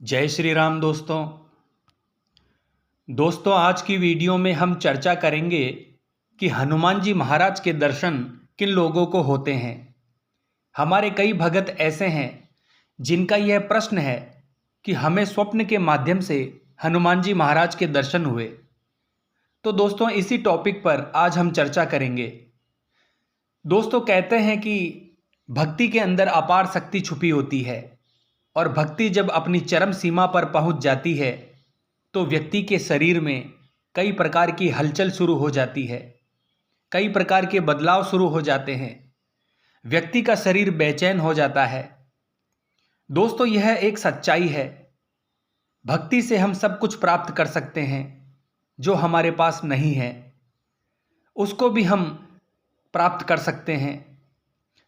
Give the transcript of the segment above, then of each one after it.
जय श्री राम दोस्तों आज की वीडियो में हम चर्चा करेंगे कि हनुमान जी महाराज के दर्शन किन लोगों को होते हैं। हमारे कई भगत ऐसे हैं जिनका यह प्रश्न है कि हमें स्वप्न के माध्यम से हनुमान जी महाराज के दर्शन हुए। तो दोस्तों इसी टॉपिक पर आज हम चर्चा करेंगे। दोस्तों कहते हैं कि भक्ति के अंदर अपार शक्ति छुपी होती है और भक्ति जब अपनी चरम सीमा पर पहुंच जाती है तो व्यक्ति के शरीर में कई प्रकार की हलचल शुरू हो जाती है, कई प्रकार के बदलाव शुरू हो जाते हैं, व्यक्ति का शरीर बेचैन हो जाता है। दोस्तों यह एक सच्चाई है। भक्ति से हम सब कुछ प्राप्त कर सकते हैं, जो हमारे पास नहीं है उसको भी हम प्राप्त कर सकते हैं।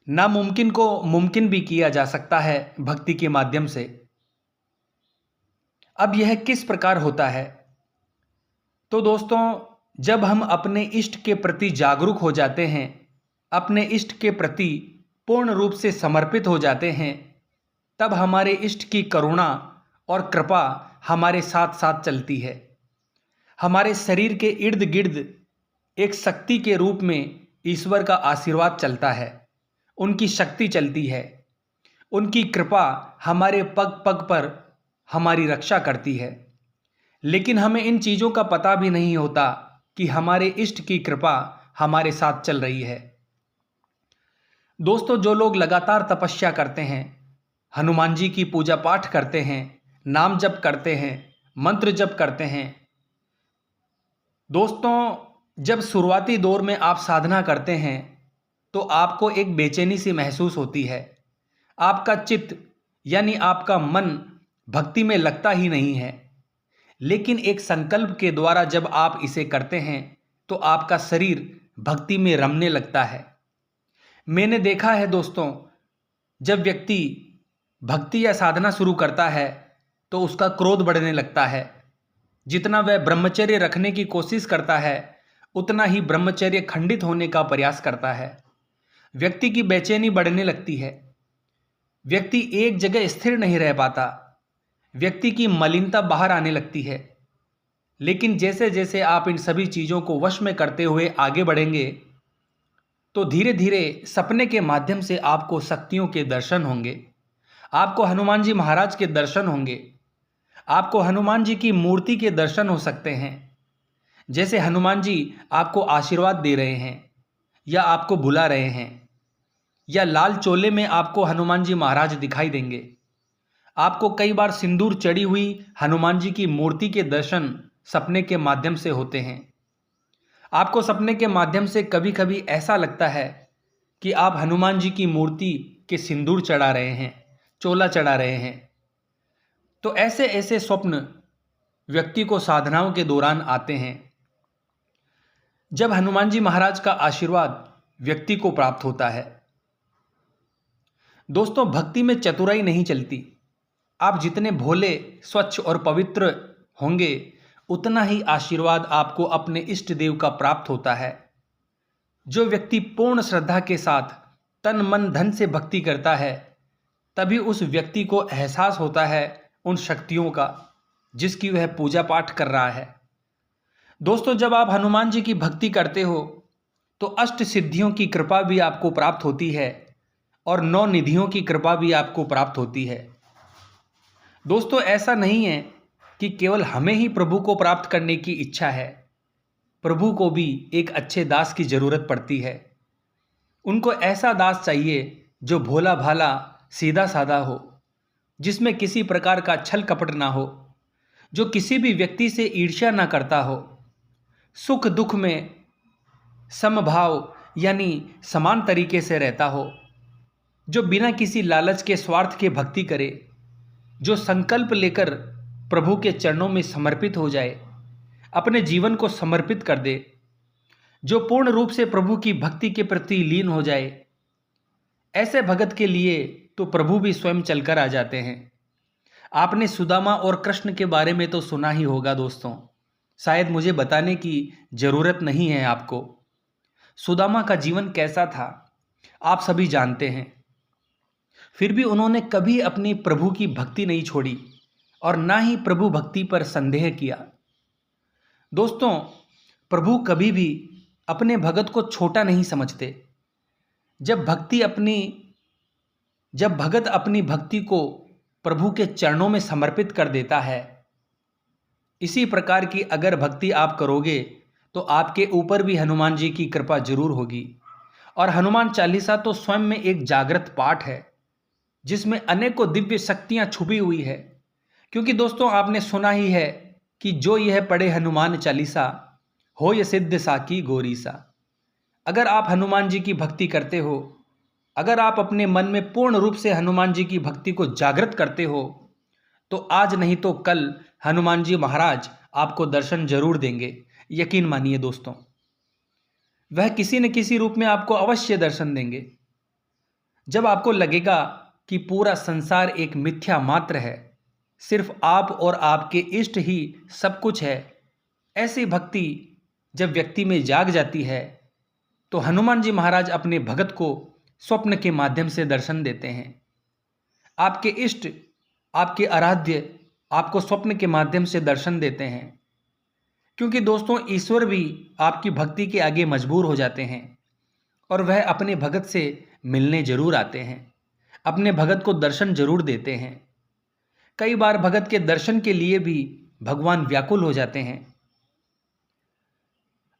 नामुमकिन को मुमकिन भी किया जा सकता है भक्ति के माध्यम से। अब यह किस प्रकार होता है? तो दोस्तों जब हम अपने इष्ट के प्रति जागरूक हो जाते हैं, अपने इष्ट के प्रति पूर्ण रूप से समर्पित हो जाते हैं, तब हमारे इष्ट की करुणा और कृपा हमारे साथ साथ चलती है। हमारे शरीर के इर्द गिर्द एक शक्ति के रूप में ईश्वर का आशीर्वाद चलता है, उनकी शक्ति चलती है, उनकी कृपा हमारे पग पग पर हमारी रक्षा करती है। लेकिन हमें इन चीज़ों का पता भी नहीं होता कि हमारे इष्ट की कृपा हमारे साथ चल रही है। दोस्तों जो लोग लगातार तपस्या करते हैं, हनुमान जी की पूजा पाठ करते हैं, नाम जप करते हैं, मंत्र जप करते हैं, दोस्तों जब शुरुआती दौर में आप साधना करते हैं तो आपको एक बेचैनी सी महसूस होती है। आपका चित्त यानी आपका मन भक्ति में लगता ही नहीं है। लेकिन एक संकल्प के द्वारा जब आप इसे करते हैं तो आपका शरीर भक्ति में रमने लगता है। मैंने देखा है दोस्तों, जब व्यक्ति भक्ति या साधना शुरू करता है तो उसका क्रोध बढ़ने लगता है। जितना वह ब्रह्मचर्य रखने की कोशिश करता है उतना ही ब्रह्मचर्य खंडित होने का प्रयास करता है। व्यक्ति की बेचैनी बढ़ने लगती है, व्यक्ति एक जगह स्थिर नहीं रह पाता, व्यक्ति की मलिनता बाहर आने लगती है। लेकिन जैसे जैसे आप इन सभी चीज़ों को वश में करते हुए आगे बढ़ेंगे तो धीरे धीरे सपने के माध्यम से आपको शक्तियों के दर्शन होंगे, आपको हनुमान जी महाराज के दर्शन होंगे, आपको हनुमान जी की मूर्ति के दर्शन हो सकते हैं। जैसे हनुमान जी आपको आशीर्वाद दे रहे हैं या आपको बुला रहे हैं, या लाल चोले में आपको हनुमान जी महाराज दिखाई देंगे। आपको कई बार सिंदूर चढ़ी हुई हनुमान जी की मूर्ति के दर्शन सपने के माध्यम से होते हैं। आपको सपने के माध्यम से कभी कभी ऐसा लगता है कि आप हनुमान जी की मूर्ति के सिंदूर चढ़ा रहे हैं, चोला चढ़ा रहे हैं। तो ऐसे ऐसे स्वप्न व्यक्ति को साधनाओं के दौरान आते हैं। जब हनुमान जी महाराज का आशीर्वाद व्यक्ति को प्राप्त होता है। दोस्तों भक्ति में चतुराई नहीं चलती। आप जितने भोले, स्वच्छ और पवित्र होंगे उतना ही आशीर्वाद आपको अपने इष्ट देव का प्राप्त होता है। जो व्यक्ति पूर्ण श्रद्धा के साथ तन मन धन से भक्ति करता है तभी उस व्यक्ति को एहसास होता है उन शक्तियों का जिसकी वह पूजा पाठ कर रहा है। दोस्तों जब आप हनुमान जी की भक्ति करते हो तो अष्ट सिद्धियों की कृपा भी आपको प्राप्त होती है और 9 निधियों की कृपा भी आपको प्राप्त होती है। दोस्तों ऐसा नहीं है कि केवल हमें ही प्रभु को प्राप्त करने की इच्छा है, प्रभु को भी एक अच्छे दास की जरूरत पड़ती है। उनको ऐसा दास चाहिए जो भोला भाला, सीधा साधा हो, जिसमें किसी प्रकार का छल कपट ना हो, जो किसी भी व्यक्ति से ईर्ष्या ना करता हो, सुख दुख में समभाव यानी समान तरीके से रहता हो, जो बिना किसी लालच के स्वार्थ के भक्ति करे, जो संकल्प लेकर प्रभु के चरणों में समर्पित हो जाए, अपने जीवन को समर्पित कर दे, जो पूर्ण रूप से प्रभु की भक्ति के प्रति लीन हो जाए। ऐसे भगत के लिए तो प्रभु भी स्वयं चलकर आ जाते हैं। आपने सुदामा और कृष्ण के बारे में तो सुना ही होगा दोस्तों, शायद मुझे बताने की जरूरत नहीं है आपको। सुदामा का जीवन कैसा था आप सभी जानते हैं। फिर भी उन्होंने कभी अपनी प्रभु की भक्ति नहीं छोड़ी, और ना ही प्रभु भक्ति पर संदेह किया। दोस्तों, प्रभु कभी भी अपने भगत को छोटा नहीं समझते। जब भगत अपनी भक्ति को प्रभु के चरणों में समर्पित कर देता है, इसी प्रकार की अगर भक्ति आप करोगे तो आपके ऊपर भी हनुमान जी की कृपा जरूर होगी। और हनुमान चालीसा तो स्वयं में एक जागृत पाठ है जिसमें अनेकों दिव्य शक्तियां छुपी हुई है। क्योंकि दोस्तों, आपने सुना ही है कि जो यह पढ़े हनुमान चालीसा हो ये सिद्ध साकी गोरीसा। अगर आप हनुमान जी की भक्ति करते हो, अगर आप अपने मन में पूर्ण रूप से हनुमान जी की भक्ति को जागृत करते हो, तो आज नहीं तो कल हनुमान जी महाराज आपको दर्शन जरूर देंगे। यकीन मानिए दोस्तों, वह किसी न किसी रूप में आपको अवश्य दर्शन देंगे। जब आपको लगेगा कि पूरा संसार एक मिथ्या मात्र है, सिर्फ आप और आपके इष्ट ही सब कुछ है, ऐसी भक्ति जब व्यक्ति में जाग जाती है तो हनुमान जी महाराज अपने भगत को स्वप्न के माध्यम से दर्शन देते हैं। आपके इष्ट, आपके आराध्य आपको स्वप्न के माध्यम से दर्शन देते हैं। क्योंकि दोस्तों, ईश्वर भी आपकी भक्ति के आगे मजबूर हो जाते हैं और वह अपने भगत से मिलने जरूर आते हैं, अपने भगत को दर्शन जरूर देते हैं। कई बार भगत के दर्शन के लिए भी भगवान व्याकुल हो जाते हैं।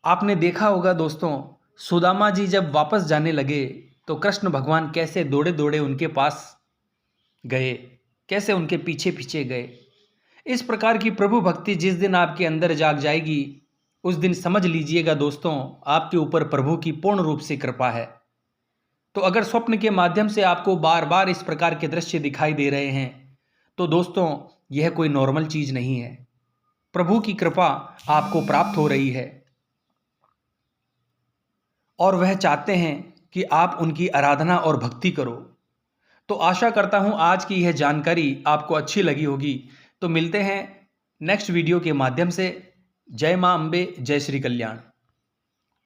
आपने देखा होगा दोस्तों, सुदामा जी जब वापस जाने लगे तो कृष्ण भगवान कैसे दौड़े दौड़े उनके पास गए, कैसे उनके पीछे पीछे गए। इस प्रकार की प्रभु भक्ति जिस दिन आपके अंदर जाग जाएगी, उस दिन समझ लीजिएगा दोस्तों, आपके ऊपर प्रभु की पूर्ण रूप से कृपा है। तो अगर स्वप्न के माध्यम से आपको बार बार इस प्रकार के दृश्य दिखाई दे रहे हैं तो दोस्तों, यह कोई नॉर्मल चीज नहीं है। प्रभु की कृपा आपको प्राप्त हो रही है और वह चाहते हैं कि आप उनकी आराधना और भक्ति करो। तो आशा करता हूं आज की यह जानकारी आपको अच्छी लगी होगी। तो मिलते हैं नेक्स्ट वीडियो के माध्यम से। जय मां अम्बे, जय श्री कल्याण।